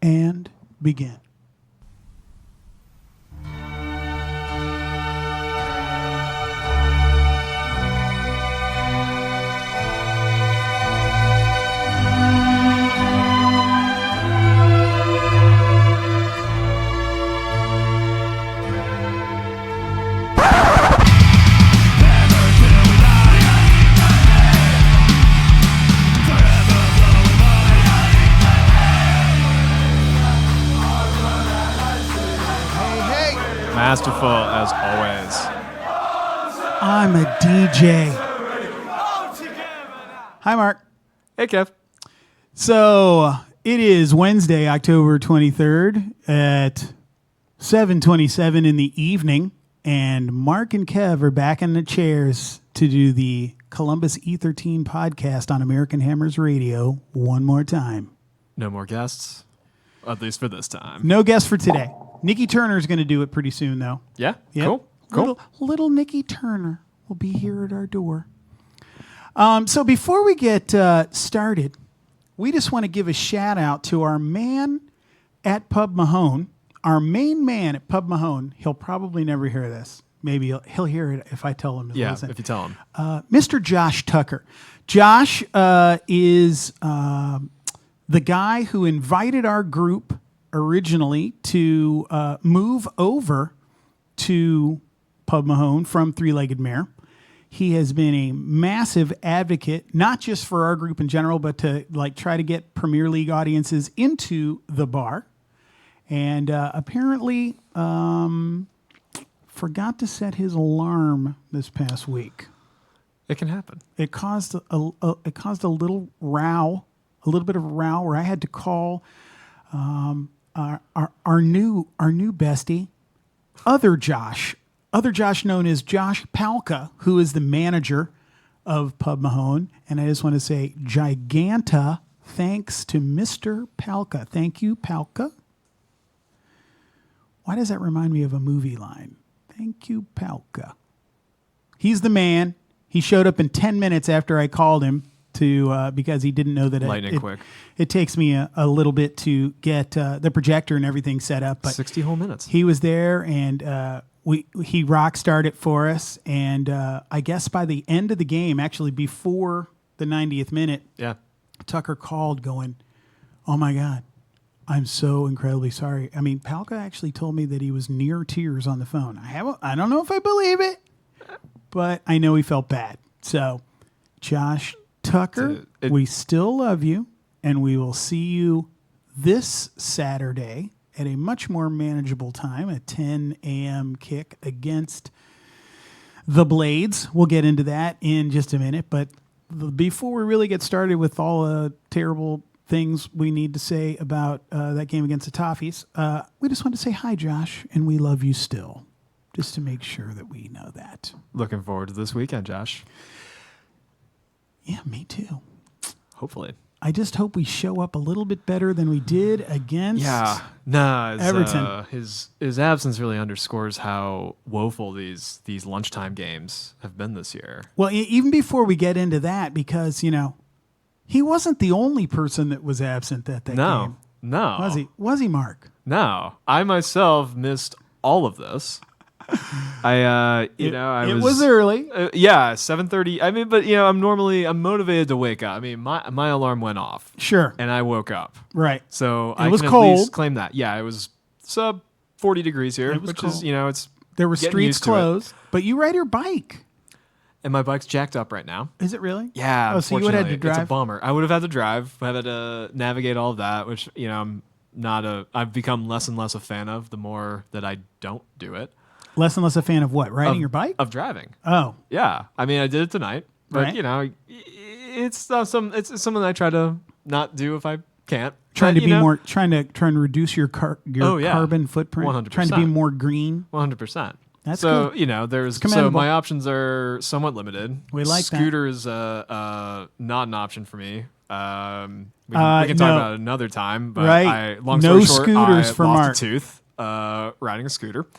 and begin. Masterful as always. I'm a DJ. Hi, Mark. Hey, Kev. So it is Wednesday, October 23rd at 7:27 in the evening, and Mark and Kev are back in the chairs to do the Columbus E13 podcast on American Hammers Radio one more time. No more guests, at least for this time. No guest for today. Nikki Turner's going to do it pretty soon, though. Yeah? Yep. Cool. Little Nikki Turner will be here at our door. So before we get started, we just want to give a shout out to our man at Pub Mahone, our main man at Pub Mahone. He'll probably never hear this. Maybe he'll hear it if I tell him to listen. If you tell him. Mr. Josh Tucker. Josh is the guy who invited our group originally to move over to Pub Mahone from Three-Legged Mare. He has been a massive advocate, not just for our group in general, but to try to get Premier League audiences into the bar. And apparently forgot to set his alarm this past week. It can happen. It caused a little row, a little bit of a row where I had to call our new bestie, other Josh known as Josh Palka, who is the manager of Pub Mahone. And I just want to say giganta thanks to Mr. Palka. Thank you, Palka. Why does that remind me of a movie line? Thank you, Palka. He's the man. He showed up in 10 minutes after I called him because he didn't know that quick. It takes me a little bit to get the projector and everything set up. But 60 whole minutes. He was there, and he rock starred it for us. And I guess by the end of the game, actually before the 90th minute, Tucker called going, "Oh my God, I'm so incredibly sorry." I mean, Palka actually told me that he was near tears on the phone. I don't know if I believe it, but I know he felt bad. So, Josh Tucker, we still love you, and we will see you this Saturday at a much more manageable time, a 10 a.m. kick against the Blades. We'll get into that in just a minute, but before we really get started with all the terrible things we need to say about that game against the Toffees, we just want to say hi, Josh, and we love you still, just to make sure that we know that. Looking forward to this weekend, Josh. Yeah, me too. Hopefully. I just hope we show up a little bit better than we did against Everton. His absence really underscores how woeful these lunchtime games have been this year. Well, even before we get into that, because, he wasn't the only person that was absent at that game. No. Was he? Was he, Mark? No. I myself missed all of this. It was early. 7:30. I mean, but I'm motivated to wake up. I mean, my alarm went off. Sure. And I woke up. Right. So it was cold. At least claim that. Yeah, it was sub 40 degrees here, which cold. is, it's there were streets closed, but you ride your bike. And my bike's jacked up right now. Is it really? Yeah. Oh, so you would have had to drive? It's a bummer. I would have had to drive. I had to navigate all of that, which, I've become less and less a fan of the more that I don't do it. Less and less a fan of what? Riding your bike? Of driving. Oh. Yeah. I mean, I did it tonight, but right. It's something I try to not do if I can't. Trying to reduce your carbon footprint. 100%. Trying to be more green. 100%. That's so good. So my options are somewhat limited. We like Scooter is not an option for me. We can talk about it another time. But right. Long story short, scooters for lost Mark. a tooth riding a scooter. It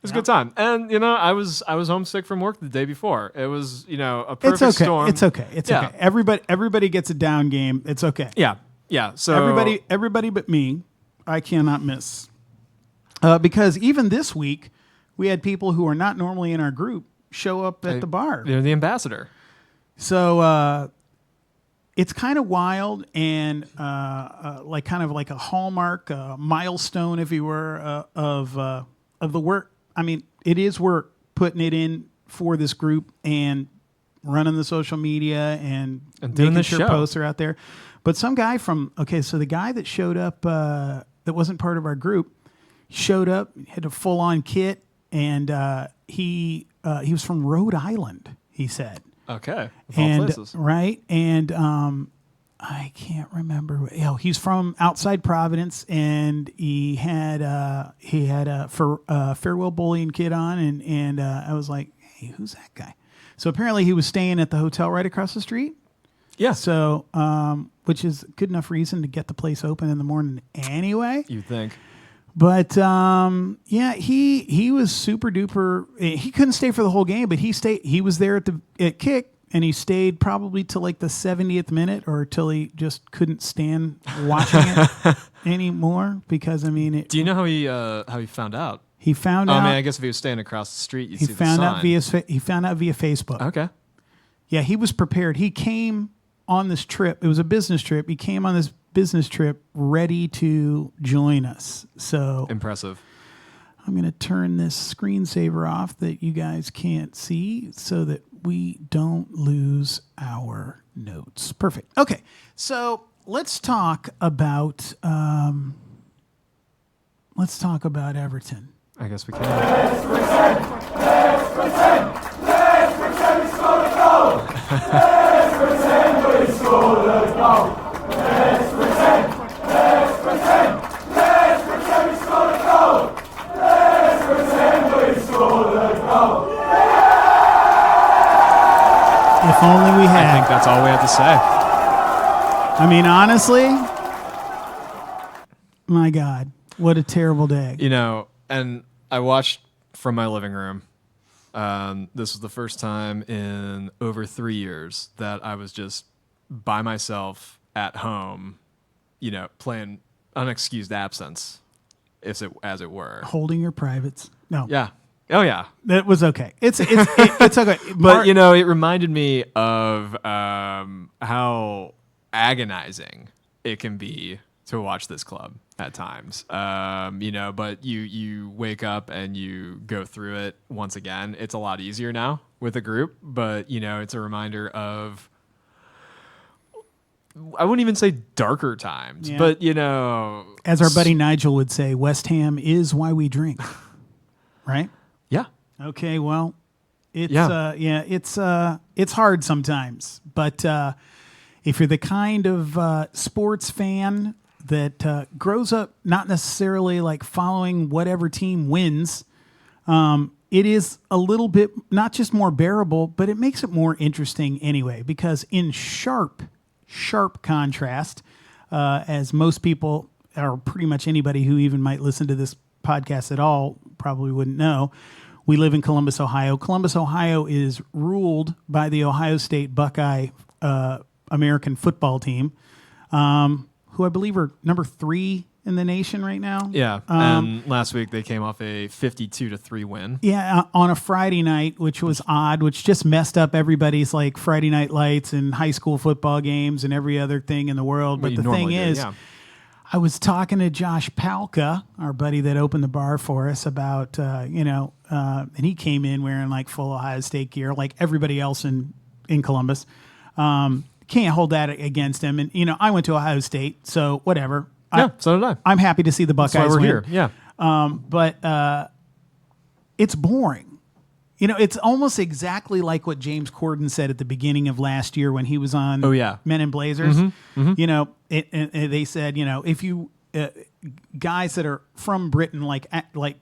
was a good time, and I was homesick from work the day before. It was a perfect storm. It's okay. Okay. Everybody gets a down game. It's okay. Yeah. So everybody but me I cannot miss. Because even this week, we had people who are not normally in our group show up at the bar. They're the ambassador. So it's kind of wild and like kind of like a hallmark, milestone, if you were, of the work. I mean, it is work putting it in for this group and running the social media and doing making the sure show. posts are out there. But some guy so the guy that showed up that wasn't part of our group showed up, had a full-on kit, and he was from Rhode Island, he said. Okay. Of all places. Right, and I can't remember. He's from outside Providence, and he had a farewell bullying kit on, and I was like, hey, who's that guy? So apparently he was staying at the hotel right across the street. Yeah. So, which is good enough reason to get the place open in the morning anyway. You'd think. But yeah, he was super duper. He couldn't stay for the whole game, but he stayed. He was there at kick, and he stayed probably till like the 70th minute, or till he just couldn't stand watching it anymore. Because I mean, do you know how he found out? He found out. I mean, I guess if he was standing across the street, you'd see the sign. He found out via Facebook. Okay. Yeah, he was prepared. He came on this trip. It was a business trip. He came on this business trip ready to join us. So impressive. I'm going to turn this screensaver off that you guys can't see so that we don't lose our notes. Perfect. Okay, so let's talk about Everton. I guess we can. Let's pretend we scored a goal. Let's pretend we scored a goal. Let's pretend we scored a goal. Let's pretend we scored a goal. If only we had. I think that's all we have to say. I mean, honestly, my God, what a terrible day. You know, and I watched from my living room. This was the first time in over 3 years that I was just by myself at home, you know, playing unexcused absence, as it were. Holding your privates. No. Yeah. Oh yeah. That was okay. It's okay. But you know, it reminded me of how agonizing it can be to watch this club at times. You know, but you wake up and you go through it once again. It's a lot easier now with a group, but you know, it's a reminder of, I wouldn't even say darker times, but you know, as our buddy Nigel would say, West Ham is why we drink. Right? Yeah. Okay, well, it's hard sometimes, but if you're the kind of sports fan that grows up not necessarily like following whatever team wins, it is a little bit not just more bearable, but it makes it more interesting anyway. Because in sharp contrast, as most people, or pretty much anybody who even might listen to this podcast at all, probably wouldn't know, we live in Columbus, Ohio. Columbus, Ohio is ruled by the Ohio State Buckeye American football team, who I believe are number 3 in the nation right now. Yeah, and last week they came off a 52-3 win. Yeah, on a Friday night, which was odd, which just messed up everybody's like Friday night lights and high school football games and every other thing in the world. But the thing is, I was talking to Josh Palka, our buddy that opened the bar for us, about, and he came in wearing like full Ohio State gear, like everybody else in Columbus. Can't hold that against him. And, you know, I went to Ohio State, so whatever. Yeah, so did I. I'm happy to see the Buckeyes That's why we're win. here. Yeah. But it's boring. You know, it's almost exactly like what James Corden said at the beginning of last year when he was on Men in Blazers. You know, they said, you know, if you guys that are from Britain, like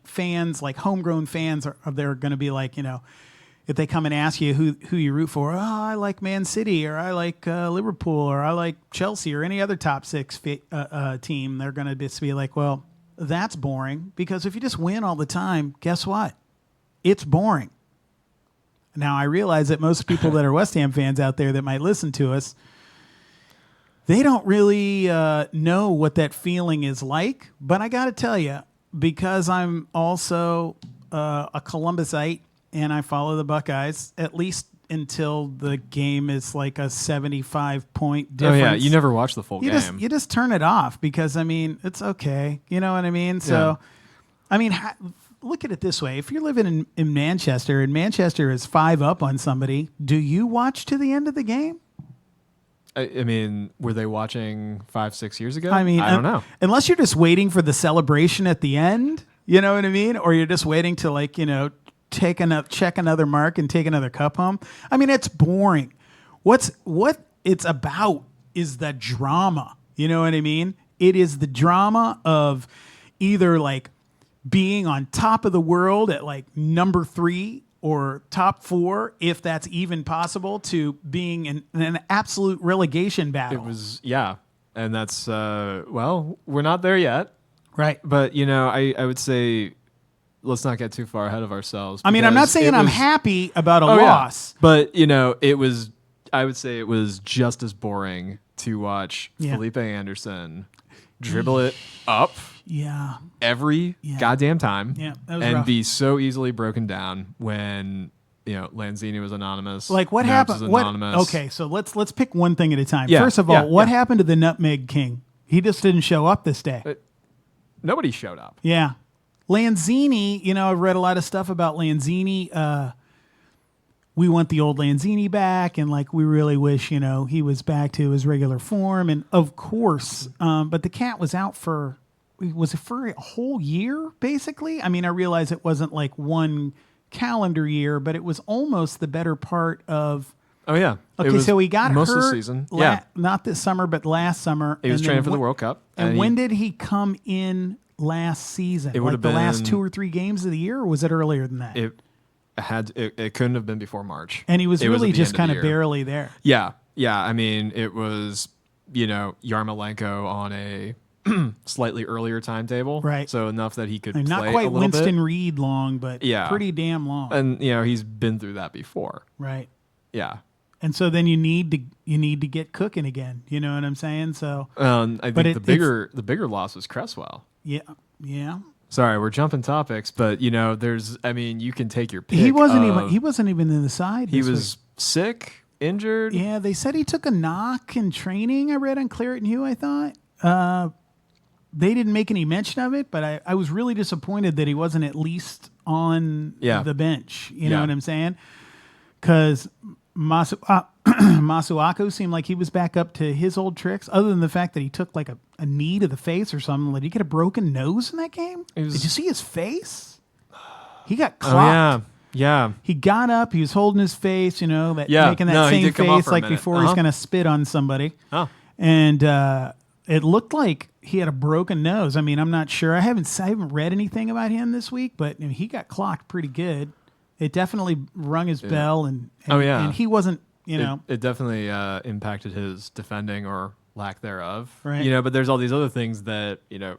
fans, like homegrown fans, they're going to be like, you know, if they come and ask you who you root for, I like Man City, or I like Liverpool, or I like Chelsea, or any other top 6 team, they're going to just be like, well, that's boring, because if you just win all the time, guess what? It's boring. Now, I realize that most people that are West Ham fans out there that might listen to us, they don't really know what that feeling is like. But I got to tell you, because I'm also a Columbusite and I follow the Buckeyes, at least until the game is like a 75-point difference. Oh yeah, you never watch the full game. You just turn it off because, I mean, it's okay. You know what I mean? So, I mean, look at it this way. If you're living in Manchester and Manchester is 5-up on somebody, do you watch to the end of the game? I mean, were they watching 5-6 years ago? I mean, I don't know. Unless you're just waiting for the celebration at the end, you know what I mean? Or you're just waiting to, like, you know, check another mark and take another cup home. I mean, it's boring. What it's about is the drama. You know what I mean? It is the drama of either like being on top of the world at like number 3 or top 4, if that's even possible, to being in an absolute relegation battle. It was, yeah. And that's, well, we're not there yet. Right. But, you know, I would say let's not get too far ahead of ourselves. I mean, I'm not saying I'm happy about a loss. Yeah. But, you know, I would say it was just as boring to watch Felipe Anderson dribble it up every goddamn time and rough. Be so easily broken down when, you know, Lanzini was anonymous. Like what happened? Okay, so let's pick one thing at a time. Yeah, First of all, what happened to the Nutmeg King? He just didn't show up this day. Nobody showed up. Yeah. Lanzini, you know, I've read a lot of stuff about Lanzini. We want the old Lanzini back, and like we really wish, you know, he was back to his regular form. And of course, but the cat was out for a whole year, basically? I mean, I realize it wasn't like one calendar year, but it was almost the better part of. Oh yeah. Okay, so he got most hurt of the season. Not this summer, but last summer. He was training for the World Cup. And when did he come in last season? It would have been the last 2 or 3 games of the year, or was it earlier than that? It couldn't have been before March. And he was really just kind of barely there. Yeah. Yeah. I mean, it was, you know, Yarmolenko on a slightly earlier timetable. Right. So enough that he could play not quite a little Winston bit. Reed long, but pretty damn long. And, you know, he's been through that before. Right. Yeah. And so then you need to get cooking again. You know what I'm saying? So I think the bigger loss was Cresswell. Yeah. Yeah. Sorry, we're jumping topics, but you know, you can take your pick. He wasn't even in the side. He was sick, injured. Yeah, they said he took a knock in training. I read on Claret and Hugh. I thought they didn't make any mention of it, but I was really disappointed that he wasn't at least on the bench. You know what I'm saying? Because Masuaku seemed like he was back up to his old tricks, other than the fact that he took like a knee to the face or something. Did he get a broken nose in that game? Did you see his face? He got clocked. Oh, yeah. He got up. He was holding his face, you know, making that same face like before he's going to spit on somebody. Oh. And it looked like he had a broken nose. I mean, I'm not sure. I haven't read anything about him this week, but he got clocked pretty good. It definitely rung his bell, and he wasn't, you know. It definitely impacted his defending or lack thereof. Right. You know, but there's all these other things that, you know,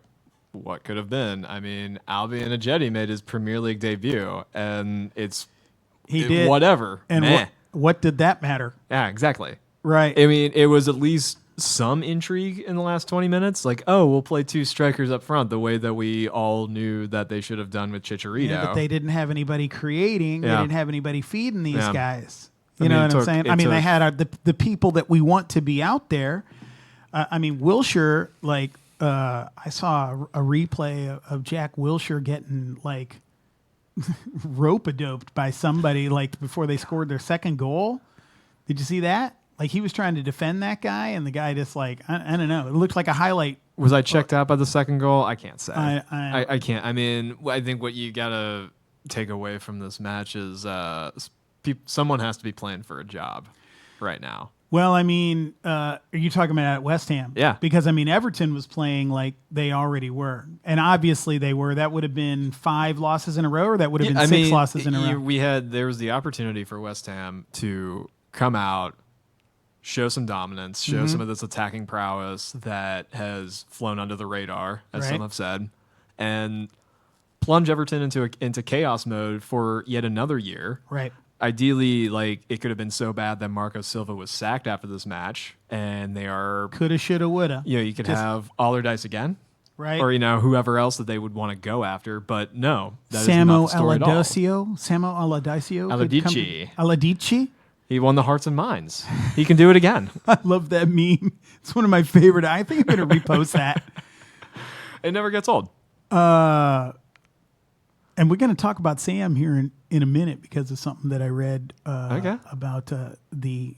what could have been. I mean, Albion Ajeti made his Premier League debut, and he did whatever. And what did that matter? Yeah, exactly. Right. I mean, it was at least some intrigue in the last 20 minutes. Like, oh, we'll play 2 strikers up front, the way that we all knew that they should have done with Chicharito. Yeah, but they didn't have anybody creating. Yeah. They didn't have anybody feeding these guys. You know what I'm saying? I mean, they had the people that we want to be out there. I mean, Wilshere, like, I saw a replay of Jack Wilshere getting, like, rope-a-doped by somebody, like, before they scored their second goal. Did you see that? Like, he was trying to defend that guy, and the guy just, like, I don't know. It looked like a highlight. Was I checked out by the second goal? I can't say. I can't. I mean, I think what you got to take away from this match is someone has to be playing for a job right now. Well, I mean, are you talking about at West Ham? Yeah. Because, I mean, Everton was playing like they already were. And obviously they were. That would have been 5 losses in a row, or that would have been 6 losses in a row? There was the opportunity for West Ham to come out, show some dominance, show some of this attacking prowess that has flown under the radar, as some have said, and plunge Everton into chaos mode for yet another year. Right. ideally, like it could have been so bad that Marco Silva was sacked after this match, and they are coulda, shoulda, woulda. You could have Allardyce again, right? Or whoever else that they would want to go after, but no, that Samo is not the story at all. Samo Allardyce. Allardyce. He won the hearts and minds. He can do it again. I love that meme. It's one of my favorite. I think I'm going to repost that. It never gets old. And we're going to talk about Sam here in a minute because of something that I read about the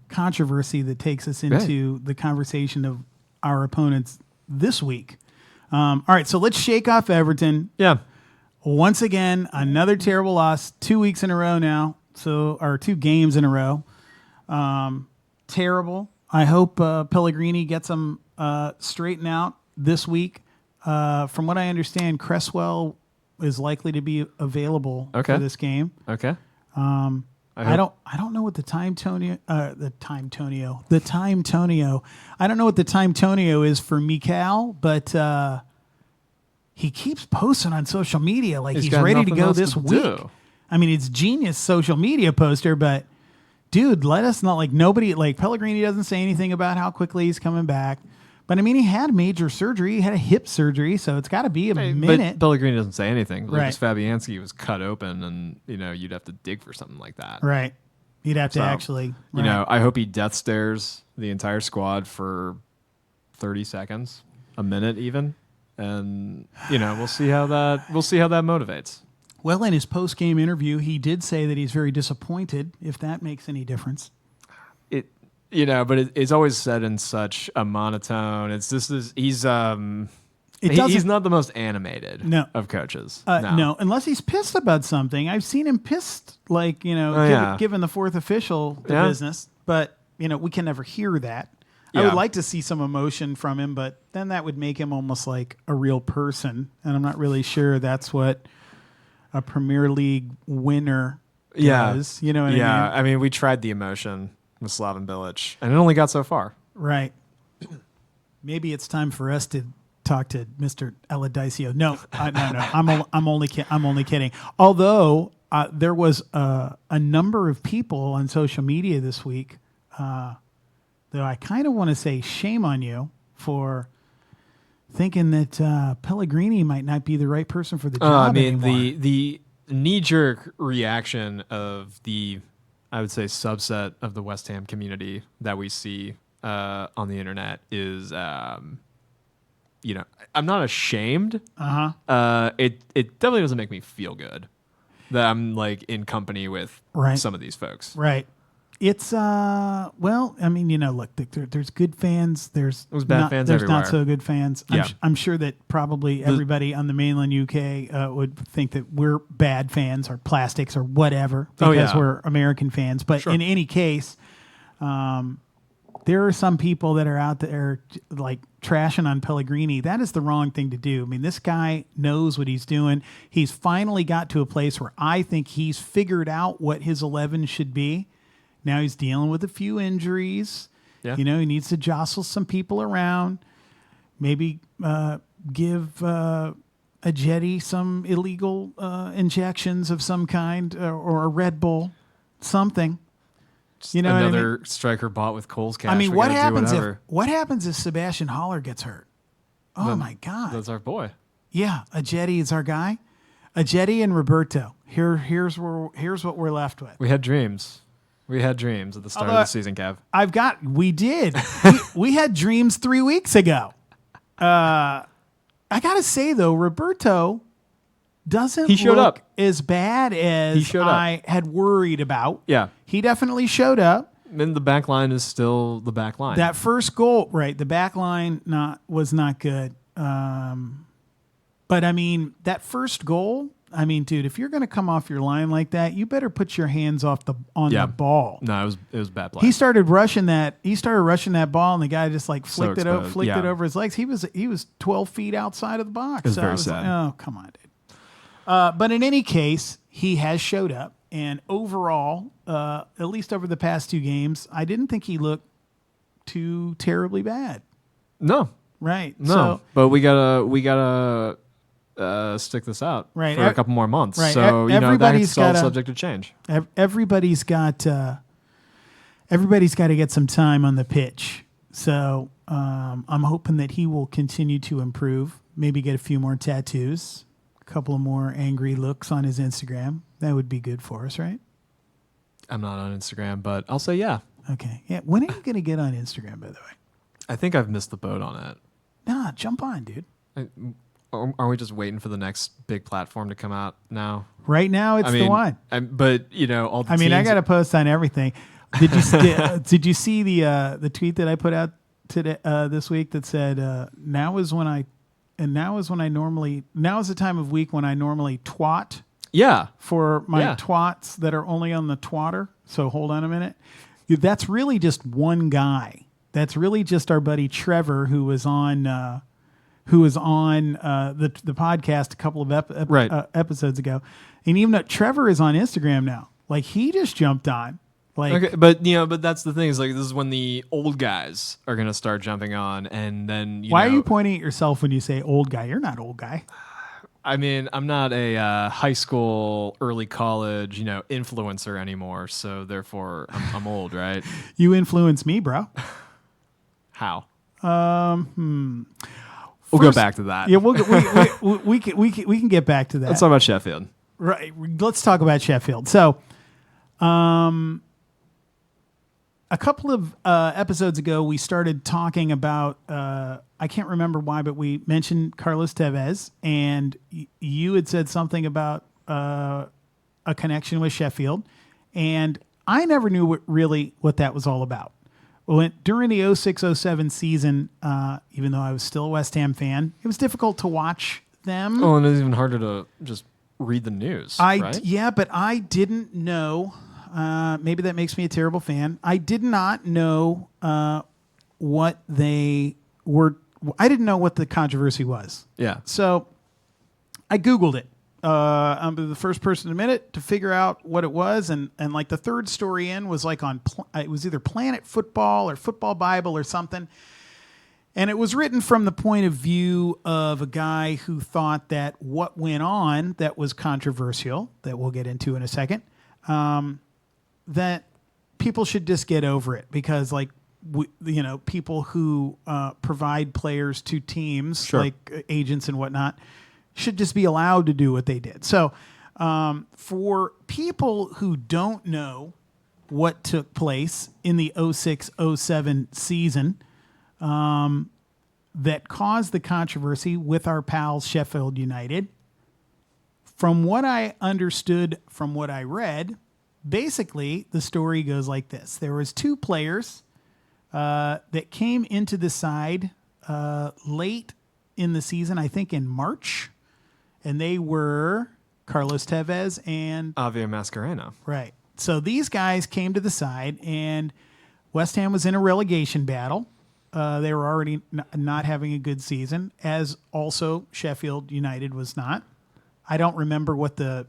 controversy that takes us into the conversation of our opponents this week. All right, so let's shake off Everton. Yeah. Once again, another terrible loss, 2 weeks in a row now. Or 2 games in a row. Terrible. I hope Pellegrini gets them straightened out this week. From what I understand, Cresswell is likely to be available for this game. Okay. I don't know what the time Tonio. I don't know what the time Tonio is for Mikal, but he keeps posting on social media like he's ready to go this week. I mean, it's genius social media poster, but dude, let us know. Like Pellegrini doesn't say anything about how quickly he's coming back. But I mean, he had major surgery. He had a hip surgery, so it's got to be a minute. But Pellegrini doesn't say anything. Right. Lucas Fabianski was cut open, and you'd have to dig for something like that. Right. You'd have to actually. Right. I hope he death stares the entire squad for 30 seconds, a minute even, and we'll see how that motivates. Well, in his post-game interview, he did say that he's very disappointed, if that makes any difference. But it's always said in such a monotone. It's just he's not the most animated of coaches. No, unless he's pissed about something. I've seen him pissed, giving the fourth official the business. But, we can never hear that. Yeah. I would like to see some emotion from him, but then that would make him almost like a real person. And I'm not really sure that's what a Premier League winner does. You know what I mean? Yeah, I mean, we tried the emotion with Slaven Bilic, and it only got so far. Right. Maybe it's time for us to talk to Mr. Allardyce. No. I'm only kidding. Although there was a number of people on social media this week, though I kind of want to say shame on you for thinking that Pellegrini might not be the right person for the job anymore. The knee-jerk reaction of I would say, subset of the West Ham community that we see on the internet is, I'm not ashamed. It definitely doesn't make me feel good that I'm in company with some of these folks. Right. It's look, there's good fans. There's bad fans everywhere. Not so good fans. I'm sure that probably everybody on the mainland UK would think that we're bad fans or plastics or whatever because we're American fans. But in any case, there are some people that are out there trashing on Pellegrini. That is the wrong thing to do. I mean, this guy knows what he's doing. He's finally got to a place where I think he's figured out what his 11 should be. Now he's dealing with a few injuries. Yeah. He needs to jostle some people around. Maybe give a Jetty some illegal injections of some kind or a Red Bull, something. Another striker bought with Cole's cash. I mean, what happens if Sebastian Haller gets hurt? Oh, my God. That's our boy. Yeah, a Jetty is our guy. A Jetty and Roberto. Here's what we're left with. We had dreams. We had dreams at the start of the season, Kev. We did. we had dreams 3 weeks ago. I got to say, though, Roberto doesn't look as bad as I had worried about. Yeah. He definitely showed up. And the back line is still the back line. That first goal, the back line was not good. But, I mean, that first goal... I mean, dude, if you're going to come off your line like that, you better put your hands on the ball. No, it was bad play. He started rushing that ball, and the guy just flicked it over his legs. He was 12 feet outside of the box. It was very sad. Oh, come on, dude. But in any case, he has showed up, and overall, at least over the past 2 games, I didn't think he looked too terribly bad. No. Right. No. But we gotta stick this out for Right. a couple more months. Right. So Everybody's that's all gotta- subject to change. Everybody's got to get some time on the pitch. So I'm hoping that he will continue to improve. Maybe get a few more tattoos, a couple of more angry looks on his Instagram. That would be good for us, right? I'm not on Instagram, but I'll say yeah. Okay. Yeah. When are you going to get on Instagram, by the way? I think I've missed the boat on it. Nah, jump on, dude. Are we just waiting for the next big platform to come out now? Right now, it's the one. But all the I mean, I teens- got to post on everything. Did you see the tweet that I put out today this week that said now is the time of week when I normally twat Yeah. for my Yeah. twats that are only on the twatter. So hold on a minute. That's really just one guy. That's really just our buddy Trevor who was on the podcast a couple of episodes ago. And even though Trevor is on Instagram now, like he just jumped on. Like, Okay, but that's the thing is like this is when the old guys are gonna start jumping on, and then why are you pointing at yourself when you say old guy? You're not old guy. I mean, I'm not a high school, early college, influencer anymore, so therefore I'm old, right? You influence me, bro. How? We'll go back to that. Yeah, we can get back to that. Let's talk about Sheffield. Right. Let's talk about Sheffield. So, a couple of episodes ago, we started talking about, I can't remember why, but we mentioned Carlos Tevez, and you had said something about a connection with Sheffield, and I never knew what that was all about. During the 06-07 season, even though I was still a West Ham fan, it was difficult to watch them. Oh, and it's even harder to just read the news, right? Yeah, but I didn't know. Maybe that makes me a terrible fan. I did not know what they were. I didn't know what the controversy was. Yeah. So I Googled it. I'm the first person to admit it to figure out what it was, and like the third story in was like it was either Planet Football or Football Bible or something. And it was written from the point of view of a guy who thought that what went on that was controversial, that we'll get into in a second, that people should just get over it because, like, people who provide players to teams, Sure. like agents and whatnot, should just be allowed to do what they did. So for people who don't know what took place in the 06-07 season, that caused the controversy with our pals Sheffield United. From what I understood, from what I read, basically the story goes like this. There was two players that came into the side late in the season, I think in March, and they were Carlos Tevez and Javier Mascherano. Right. So these guys came to the side, and West Ham was in a relegation battle. They were already not having a good season, as also Sheffield United was not. I don't remember what the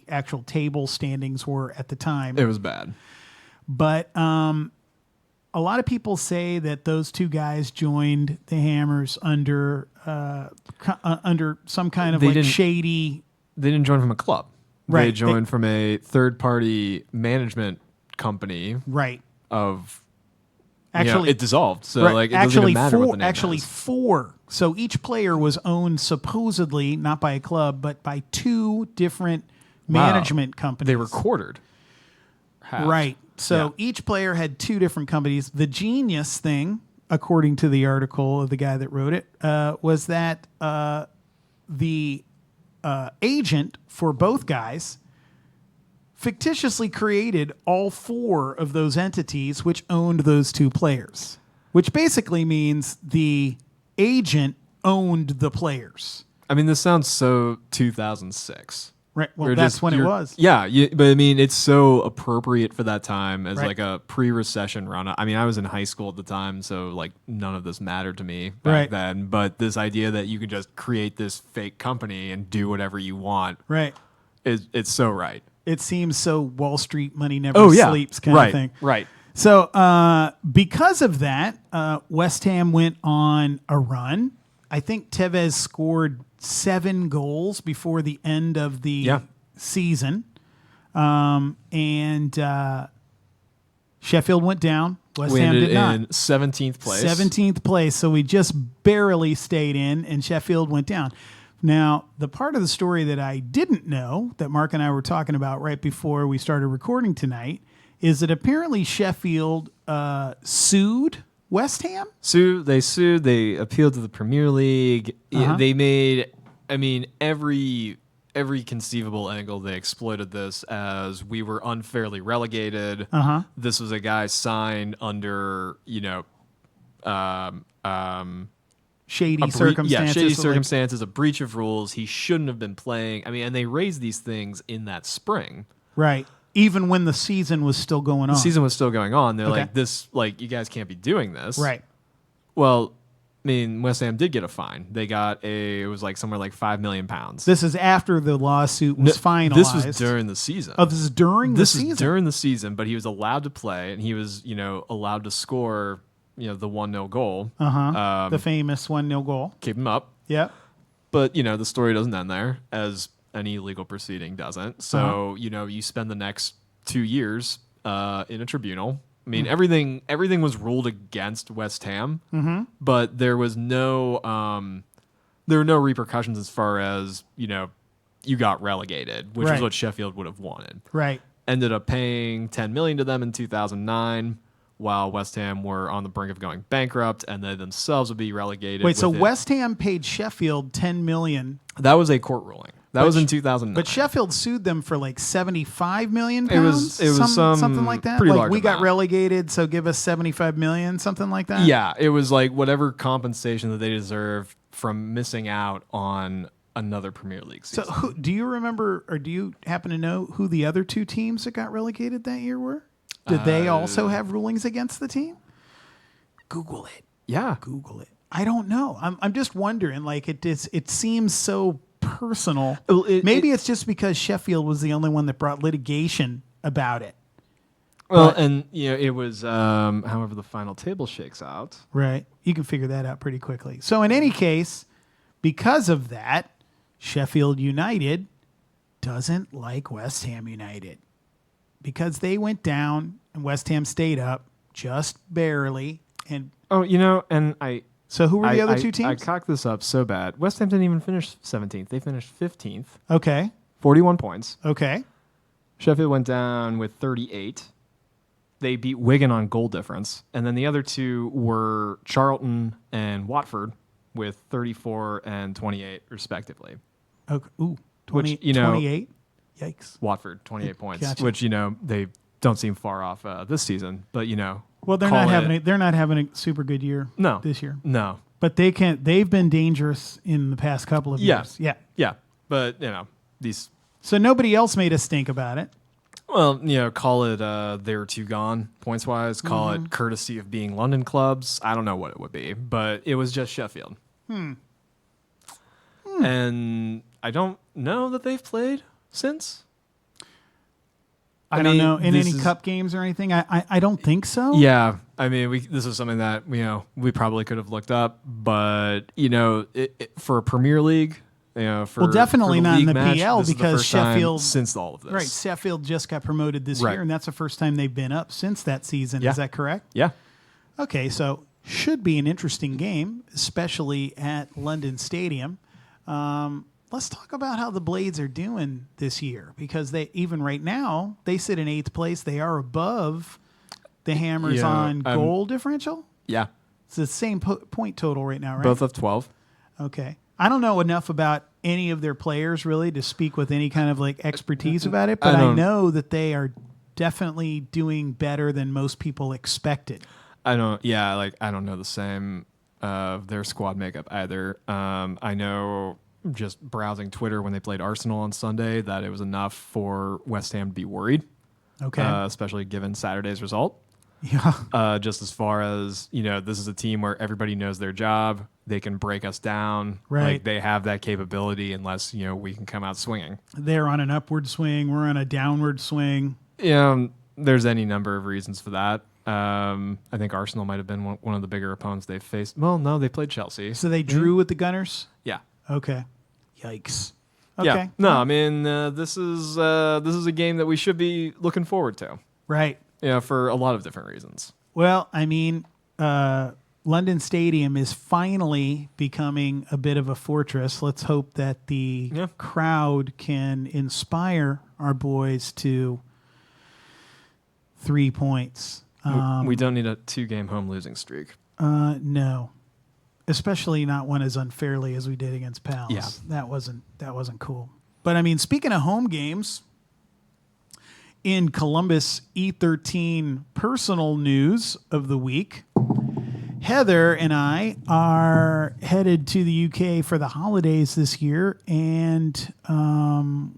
actual table standings were at the time. It was bad. But a lot of people say that those two guys joined the Hammers under some kind of shady. They didn't join from a club. Right. They joined from a third-party management company. Right. It dissolved. So right. it doesn't even matter what the name actually is. four. So each player was owned supposedly not by a club, but by two different management companies. They were quartered. Half. Right. So each player had two different companies. The genius thing, according to the article of the guy that wrote it, was that the agent for both guys fictitiously created all four of those entities which owned those two players, which basically means the agent owned the players. I mean, this sounds so 2006. Right. Well, that's when it was. Yeah. But I mean, it's so appropriate for that time as Right. like a pre-recession run. I mean, I was in high school at the time, so like none of this mattered to me back then. But this idea that you can just create this fake company and do whatever you want, Right. it's so right. It seems so Wall Street money never sleeps kind of thing. Right. So because of that, West Ham went on a run. I think Tevez scored 7 goals before the end of the season. And Sheffield went down. West Ham did not. In 17th place. 17th place. So we just barely stayed in, and Sheffield went down. Now, the part of the story that I didn't know that Mark and I were talking about right before we started recording tonight is that apparently Sheffield sued West Ham. They sued. They appealed to the Premier League. They made, every conceivable angle. They exploited this as we were unfairly relegated. This was a guy signed under, shady circumstances. Shady circumstances, a breach of rules. He shouldn't have been playing. And they raised these things in that spring. Right. Even when the season was still going on. The season was still going on. They're you guys can't be doing this. Right. Well, West Ham did get a fine. They got it was somewhere like £5 million. This is after the lawsuit was finalized. This was during the season. Oh, this is during the season? This is during the season, but he was allowed to play, and he was, allowed to score, the 1-0 goal. The famous 1-0 goal. Keep him up. Yep. But, the story doesn't end there, as any legal proceeding doesn't. So, you spend the next 2 years in a tribunal. Everything was ruled against West Ham, but there was no there were no repercussions as far as you got relegated, which is what Sheffield would have wanted. Right. Ended up paying $10 million to them in 2009, while West Ham were on the brink of going bankrupt, and they themselves would be relegated. Wait, so West Ham paid Sheffield $10 million. That was a court ruling. That was in 2009. But Sheffield sued them for $75 million. It was something like that. Pretty like large we got amount. relegated, so give us $75 million, something like that. Yeah, it was whatever compensation that they deserved from missing out on another Premier League season. So do you remember, or do you happen to know who the other 2 teams that got relegated that year were? Did they also have rulings against the team? Google it. Yeah, Google it. I don't know. I'm just wondering. It seems so personal. Maybe it's just because Sheffield was the only one that brought litigation about it. Well, and it was however the final table shakes out. Right. You can figure that out pretty quickly. So in any case, because of that, Sheffield United doesn't like West Ham United because they went down and West Ham stayed up just barely. And so who were the other 2 teams? I cocked this up so bad. West Ham didn't even finish 17th. They finished 15th. Okay. 41 points. Okay. Sheffield went down with 38. They beat Wigan on goal difference. And then the other 2 were Charlton and Watford with 34 and 28, respectively. Okay. Ooh, 20, 28? Yikes. Watford, 28 points, Gotcha. which, they don't seem far off this season. But, well, they're not having a super good year this year. No. But they've been dangerous in the past couple of years. Yeah. Yeah. But, these. So nobody else made us think about it. Well, call it they're too gone points wise. Call it courtesy of being London clubs. I don't know what it would be, but it was just Sheffield. And I don't know that they've played since. I don't know in any cup games or anything. I don't think so. Yeah, this is something that we probably could have looked up, but for a Premier League. Definitely not in the PL because Sheffield since all of this. Right, Sheffield just got promoted this year, and that's the first time they've been up since that season. Yeah. Is that correct? Yeah. Okay, so should be an interesting game, especially at London Stadium. Let's talk about how the Blades are doing this year because they even right now they sit in 8th place. They are above the Hammers on goal differential. Yeah, it's the same point total right now, right? Both of 12. Okay. I don't know enough about any of their players really to speak with any kind of expertise about it, but I know that they are definitely doing better than most people expected. I don't know the same of their squad makeup either. I know just browsing Twitter when they played Arsenal on Sunday that it was enough for West Ham to be worried. Okay. Especially given Saturday's result. Yeah. Just as far as, this is a team where everybody knows their job. They can break us down. Right. They have that capability unless, we can come out swinging. They're on an upward swing. We're on a downward swing. Yeah. There's any number of reasons for that. I think Arsenal might have been one of the bigger opponents they've faced. Well, no, they played Chelsea. So they drew with the Gunners? Yeah. Okay. Yikes. Okay. Yeah. No, I mean, this is a game that we should be looking forward to. Right. Yeah, for a lot of different reasons. Well, I mean, London Stadium is finally becoming a bit of a fortress. Let's hope that the crowd can inspire our boys to 3 points. We don't need a 2-game home losing streak. No, especially not one as unfairly as we did against Pals. Yeah. That wasn't cool. But I mean, speaking of home games, in Columbus E13 personal news of the week, Heather and I are headed to the UK for the holidays this year, and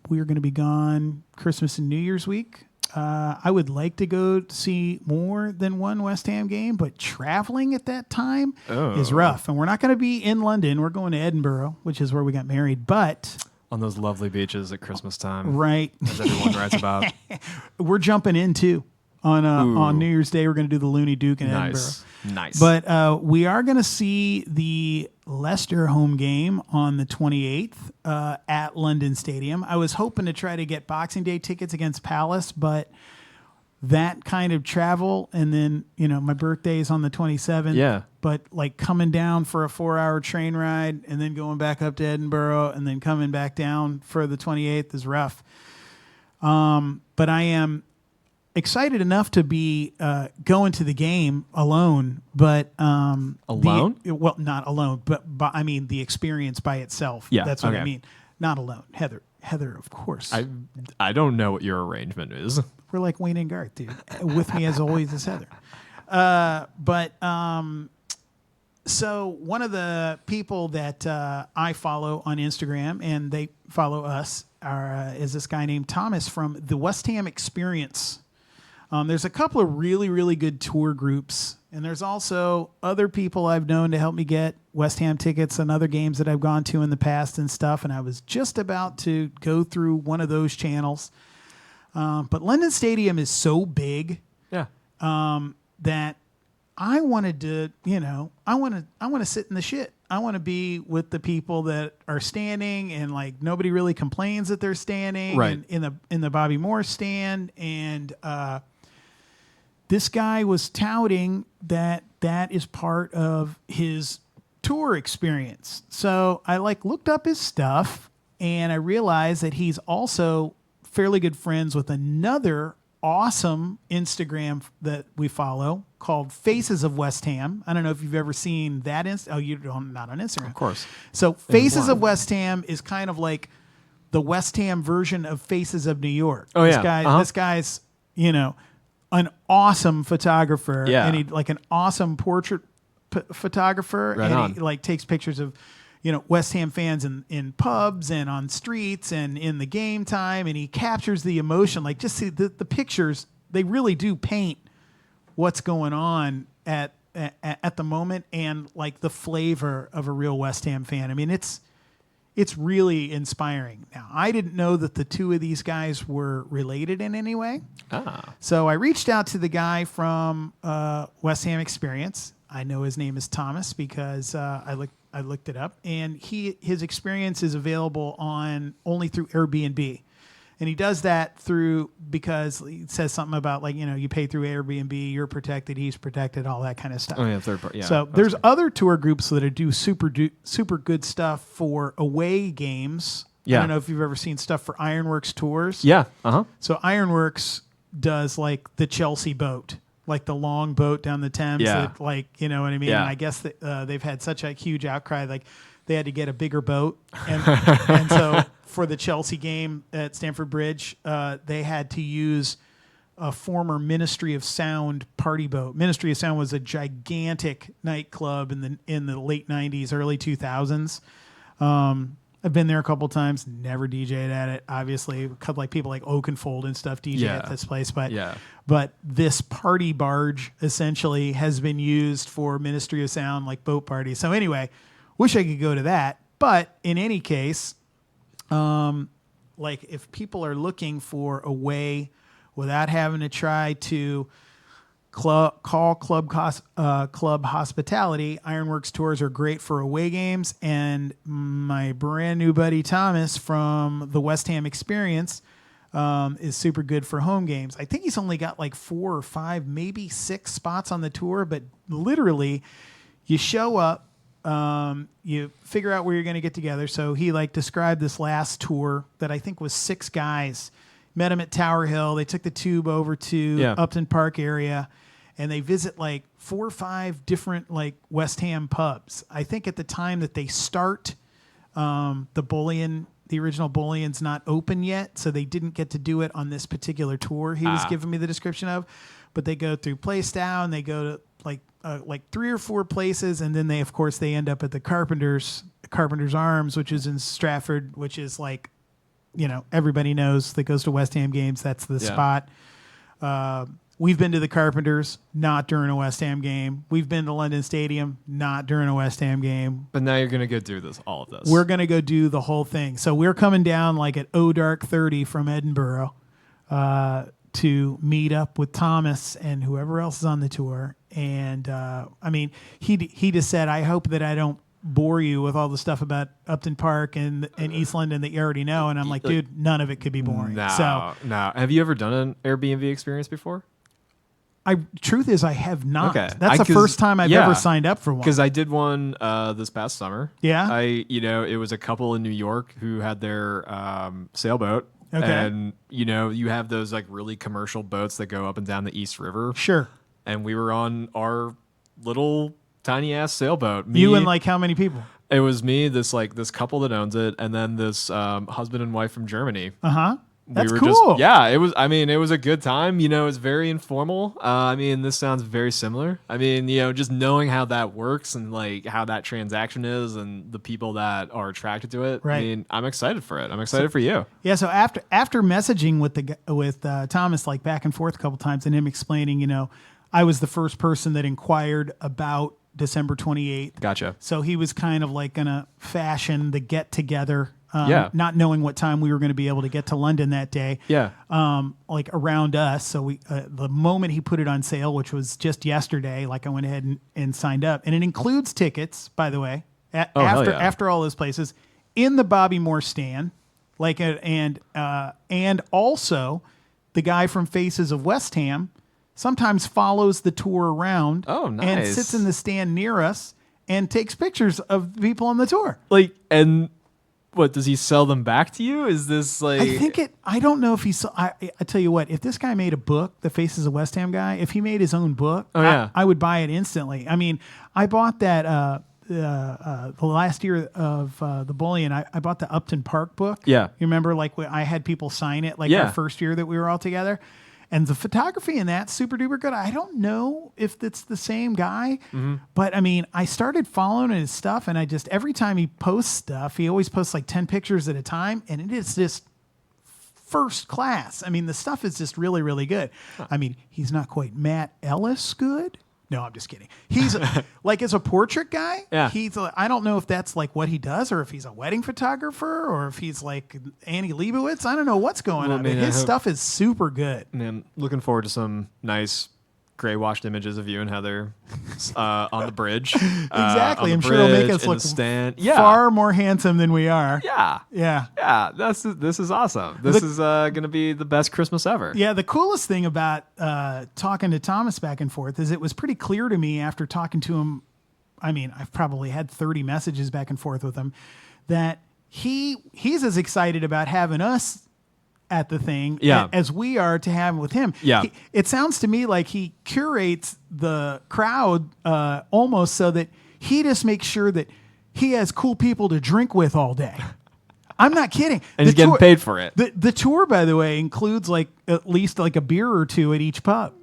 we're going to be gone Christmas and New Year's week. I would like to go to see more than one West Ham game, but traveling at that time is rough. And we're not going to be in London. We're going to Edinburgh, which is where we got married. But on those lovely beaches at Christmas time, right, as everyone writes about, we're jumping in too on New Year's Day. We're going to do the Looney Duke in Edinburgh. Nice. But we are going to see the Leicester home game on the 28th at London Stadium. I was hoping to try to get Boxing Day tickets against Palace, but that kind of travel, and then, my birthday is on the 27th. Yeah. But like coming down for a 4-hour train ride and then going back up to Edinburgh and then coming back down for the 28th is rough. But I am excited enough to be going to the game alone, but alone? Well, not alone, but I mean the experience by itself. Yeah, that's what okay. I mean. Not alone. Heather, of course. I don't know what your arrangement is. We're like Wayne and Garth, dude. With me as always is Heather. So one of the people that I follow on Instagram, and they follow us, is this guy named Thomas from the West Ham Experience. There's a couple of really, really good tour groups, and there's also other people I've known to help me get West Ham tickets and other games that I've gone to in the past and stuff, and I was just about to go through one of those channels. But London Stadium is so big that I wanted to, I want to sit in the shit. I want to be with the people that are standing, and like nobody really complains that they're standing, right, and in the Bobby Moore stand, and this guy was touting that is part of his tour experience. So I looked up his stuff, and I realized that he's also fairly good friends with another awesome Instagram that we follow called Faces of West Ham. I don't know if you've ever seen that. You don't, not on Instagram. Of course. So Faces of West Ham is kind of like the West Ham version of Faces of New York. Oh, this yeah. guy, This guy's, an awesome photographer. Yeah. And he like an awesome portrait photographer. Right and on. he like takes pictures of West Ham fans in pubs and on streets and in the game time, and he captures the emotion. Like, just see the pictures, they really do paint what's going on at the moment, and like the flavor of a real West Ham fan. I mean, it's really inspiring. Now, I didn't know that the two of these guys were related in any way. So I reached out to the guy from West Ham Experience. I know his name is Thomas because I looked it up, and his experience is available only through Airbnb, and he does that because it says something about you pay through Airbnb, you're protected, he's protected, all that kind of stuff. Oh yeah, third party. Yeah. So there's other tour groups that do super good stuff for away games. Yeah. I don't know if you've ever seen stuff for Ironworks tours. Yeah. So Ironworks does like the Chelsea boat, like the long boat down the Thames. Yeah. That, you know what I mean? Yeah. And I guess that, they've had such a huge outcry, like they had to get a bigger boat. And so for the Chelsea game at Stamford Bridge, they had to use a former Ministry of Sound party boat. Ministry of Sound was a gigantic nightclub in the late 90s, early 2000s. I've been there a couple times, never DJ'd at it. Obviously, people like Oakenfold and stuff DJ at this place, but this party barge essentially has been used for Ministry of Sound boat parties. So anyway, wish I could go to that. But in any case, if people are looking for a way without having to try to Call Club Hospitality. Ironworks tours are great for away games, and my brand new buddy Thomas from the West Ham Experience is super good for home games. I think he's only got like 4 or 5, maybe 6 spots on the tour, but literally you show up, you figure out where you're going to get together. So he like described this last tour that I think was 6 guys. Met him at Tower Hill. They took the tube over to Upton Park area, and they visit like 4 or 5 different like West Ham pubs. I think at the time that they start, the original Bullion's not open yet, so they didn't get to do it on this particular tour he was giving me the description of. But they go through Placetown, they go to like 3 or 4 places, and then they end up at the Carpenter's Arms, which is in Stratford, which is like, everybody knows that goes to West Ham games. That's the spot. We've been to the Carpenters, not during a West Ham game. We've been to London Stadium, not during a West Ham game. But now you're going to go do all of this. We're going to go do the whole thing. So we're coming down like at dark 30 from Edinburgh to meet up with Thomas and whoever else is on the tour. And, he just said, I hope that I don't bore you with all the stuff about Upton Park and East London that you already know. And I'm like, dude, none of it could be boring. No. Have you ever done an Airbnb experience before? Truth is, I have not. Okay. That's the first time I've ever signed up for one. Because I did one this past summer. Yeah. It was a couple in New York who had their sailboat. Okay. And you have those like really commercial boats that go up and down the East River. Sure. And we were on our little tiny ass sailboat. You and like how many people? It was me, this couple that owns it, and then this husband and wife from Germany. That's cool. It was. It was a good time. It was very informal. This sounds very similar. Just knowing how that works and like how that transaction is and the people that are attracted to it. Right. I'm excited for it. I'm excited for you. Yeah. So after messaging with Thomas like back and forth a couple times and him explaining, I was the first person that inquired about December 28th. Gotcha. So he was kind of like going to fashion the get together. Not knowing what time we were going to be able to get to London that day. Yeah. Like around us. So we, the moment he put it on sale, which was just yesterday, like I went ahead and signed up, and it includes tickets, by the way, after all those places in the Bobby Moore stand, and also the guy from Faces of West Ham sometimes follows the tour around. Oh, nice. And sits in the stand near us and takes pictures of people on the tour. What, does he sell them back to you? Is this like... I don't know if he saw... I tell you what, if this guy made a book, the Faces of West Ham guy, if he made his own book, I would buy it instantly. I bought that the last year of the Bullion. I bought the Upton Park book. Yeah. You remember, I had people sign it, our first year that we were all together. And the photography in that's super duper good. I don't know if it's the same guy, but I started following his stuff, and every time he posts stuff, he always posts like 10 pictures at a time, and it is just first class. The stuff is just really, really good. Huh. He's not quite Matt Ellis good. No, I'm just kidding. He's as a portrait guy. Yeah. I don't know if that's like what he does, or if he's a wedding photographer, or if he's like Annie Leibovitz. I don't know what's going on. But his stuff is super good. Man, looking forward to some nice gray washed images of you and Heather on the bridge. Exactly. I'm sure it'll make us look far more handsome than we are. Yeah. Yeah. Yeah. This is awesome. This is going to be the best Christmas ever. Yeah. The coolest thing about talking to Thomas back and forth is it was pretty clear to me after talking to him. I've probably had 30 messages back and forth with him that he's as excited about having us at the thing as we are to have with him. Yeah. It sounds to me like he curates the crowd almost so that he just makes sure that he has cool people to drink with all day. I'm not kidding. And he's getting paid for it. The tour, by the way, includes at least a beer or two at each pub.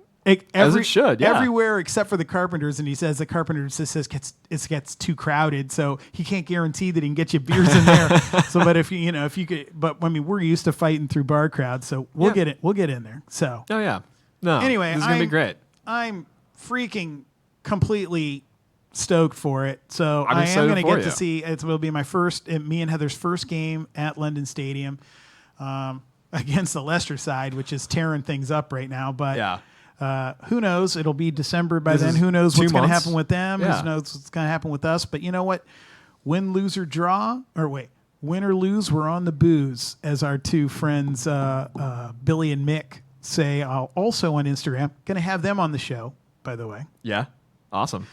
As it should, yeah. Everywhere except for the Carpenters, and he says the Carpenters it gets too crowded, so he can't guarantee that he can get you beers in there. but if you could, but we're used to fighting through bar crowds, so we'll get in there. So Anyway, this is gonna be great. I'm freaking completely stoked for it. So I'm I am going to get you. to see. It will be me and Heather's first game at London Stadium against the Leicester side, which is tearing things up right now. But Who knows? It'll be December by This then. is Who knows 2 what's going to months. happen with them? Yeah. Who knows what's going to happen with us? But you know what? Win, lose, or draw, or wait, win or lose, we're on the booze, as our two friends, Billy and Mick, say also on Instagram. Going to have them on the show, by the way. Yeah. Awesome.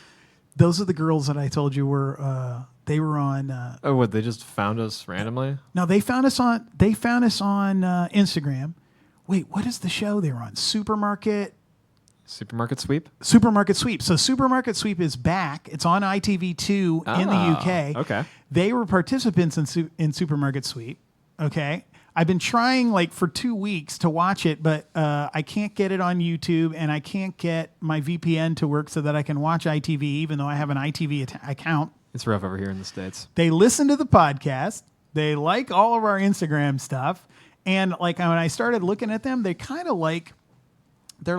Those are the girls that I told you were. They were on. Oh, what? They just found us randomly? No, they found us on. They found us on Instagram. Wait, what is the show they were on? Supermarket Sweep? Supermarket Sweep. So Supermarket Sweep is back. It's on ITV2 in the UK. Okay. They were participants in Supermarket Sweep. Okay. I've been trying like for 2 weeks to watch it, but I can't get it on YouTube, and I can't get my VPN to work so that I can watch ITV, even though I have an ITV account. It's rough over here in the States. They listen to the podcast. They like all of our Instagram stuff. And like when I started looking at them, they're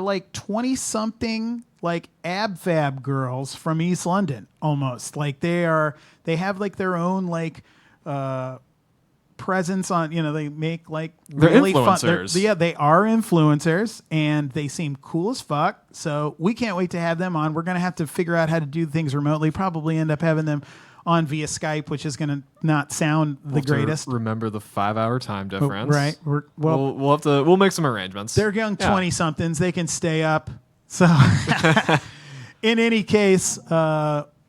like 20 something like ab fab girls from East London almost. Like they have like their own like presence on, they make like They're really influencers. Fun. They are influencers, and they seem cool as fuck. So we can't wait to have them on. We're going to have to figure out how to do things remotely, probably end up having them on via Skype, which is going to not sound the greatest. Remember the 5-hour time difference. Right. We'll make some arrangements. They're young 20-somethings. They can stay up. So in any case,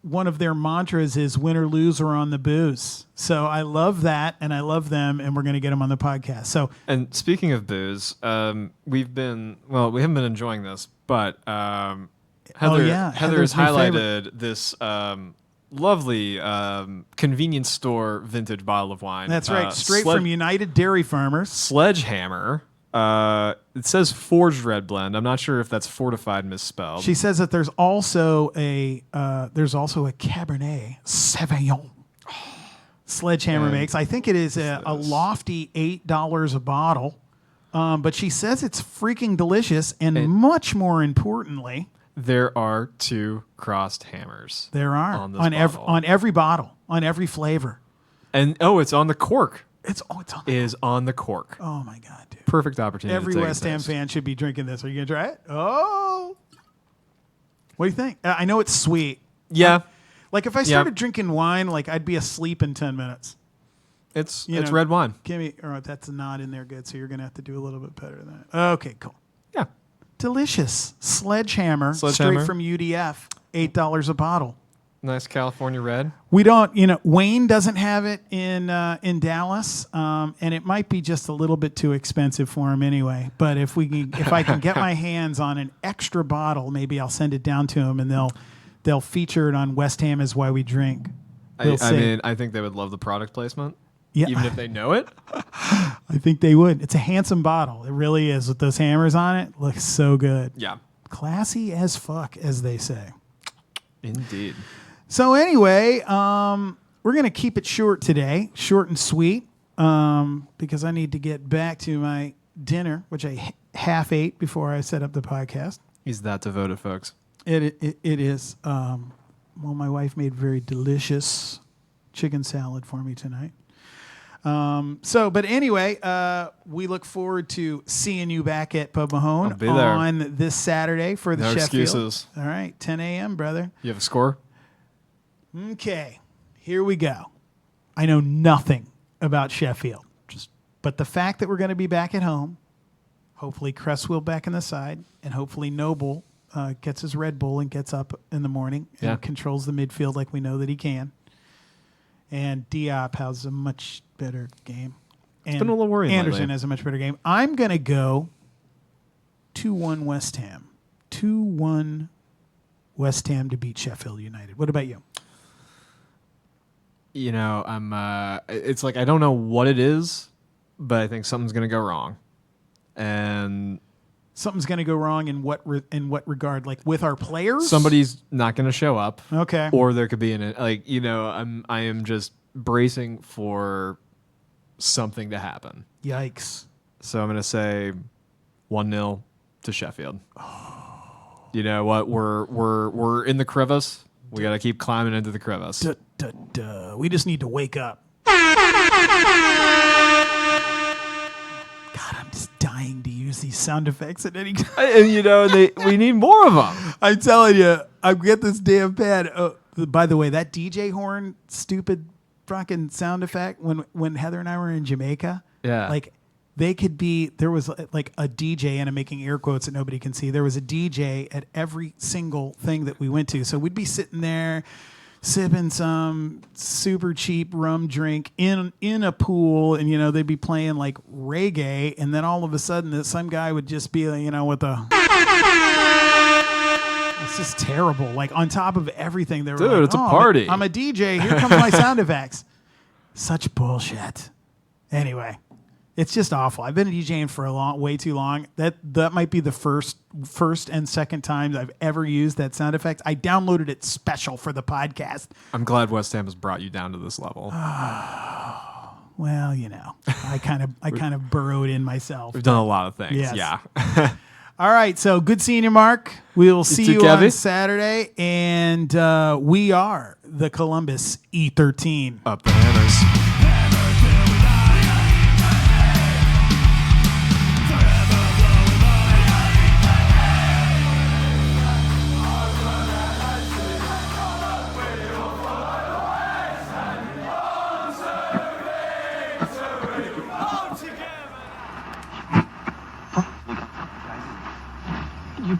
one of their mantras is win or lose or on the booze. So I love that, and I love them, and we're going to get them on the podcast. So, and speaking of booze, we haven't been enjoying this, but Heather has Heather's new highlighted this lovely convenience store vintage bottle of wine. that's right. Straight from United Dairy Farmers. Sledgehammer. It says forged red blend. I'm not sure if that's fortified misspelled. She says that there's also a Cabernet Sauvignon Sledgehammer makes. I think it is a lofty $8 a bottle. But she says it's freaking delicious, and much more importantly, there are 2 crossed hammers. there are on this on bottle. every bottle, on every flavor. And it's on the cork. It's on. Is on the cork. Oh my god, dude! Perfect opportunity. Every to take a West Ham taste. fan should be drinking this. Are you gonna try it? Oh, what do you think? I know it's sweet. Yeah, Like if I started drinking wine, like I'd be asleep in 10 minutes. it's You know, red wine. Give me. All right, that's not in there good. So you're gonna have to do a little bit better than that. Okay, cool. Yeah, Delicious Sledgehammer, Sledgehammer. straight from UDF, $8 a bottle. nice California red. We don't, Wayne doesn't have it in Dallas, and it might be just a little bit too expensive for him anyway. But if I can get my hands on an extra bottle, maybe I'll send it down to him, and they'll feature it on West Ham is Why We Drink. We'll I see. mean, I think they would love the product placement. Yeah. Even if they know it. I think they would. It's a handsome bottle. It really is. With those hammers on it, looks so good. Yeah, Classy as fuck, as they say. indeed. So anyway, we're going to keep it short today, short and sweet, because I need to get back to my dinner, which I half ate before I set up the podcast. He's that devoted, folks. It is. My wife made very delicious chicken salad for me tonight. But anyway, we look forward to seeing you back at Pub Mahone I'll be there. on this Saturday for the No Sheffield. excuses. All right, 10 a.m., brother. You have a score? Okay, here we go. I know nothing about Sheffield, but the fact that we're going to be back at home, hopefully Cresswell back in the side, and hopefully Noble gets his Red Bull and gets up in the morning and controls the midfield like we know that he can. And Diop has a much better game. And been a little worrying Anderson lately. has a much better game. I'm going to go 2-1 West Ham. 2-1 West Ham to beat Sheffield United. What about you? I'm. It's like I don't know what it is, but I think something's gonna go wrong, and Something's going to go wrong in what regard? Like with our players? somebody's not gonna show up. Okay. Or there could be I am just bracing for something to happen. Yikes. So I'm gonna say 1-0 to Sheffield. You know what? We're in the crevice. We got to keep climbing into the crevice. We just need to wake up. God, dying to use these sound effects at any time. And we need more of them. I'm telling you, I get this damn pad. Oh, by the way, that DJ horn, stupid fucking sound effect when Heather and I were in Jamaica. Yeah. Like there was like a DJ, and I'm making air quotes that nobody can see. There was a DJ at every single thing that we went to. So we'd be sitting there sipping some super cheap rum drink in a pool, and they'd be playing like reggae, and then all of a sudden some guy would just be with a it's just terrible. Like on top of everything, they were dude, like, it's a party. I'm a DJ. Here comes my sound effects. Such bullshit. Anyway, it's just awful. I've been DJing for way too long. That might be the first and second times I've ever used that sound effect. I downloaded it special for the podcast. I'm glad West Ham has brought you down to this level. Well, I kind of burrowed in myself. We've done a lot of things. Yes. Yeah. All right, so good seeing you, Mark. We'll see too, you Kevy. on Saturday, and we are the Columbus E13. Up the hammers. You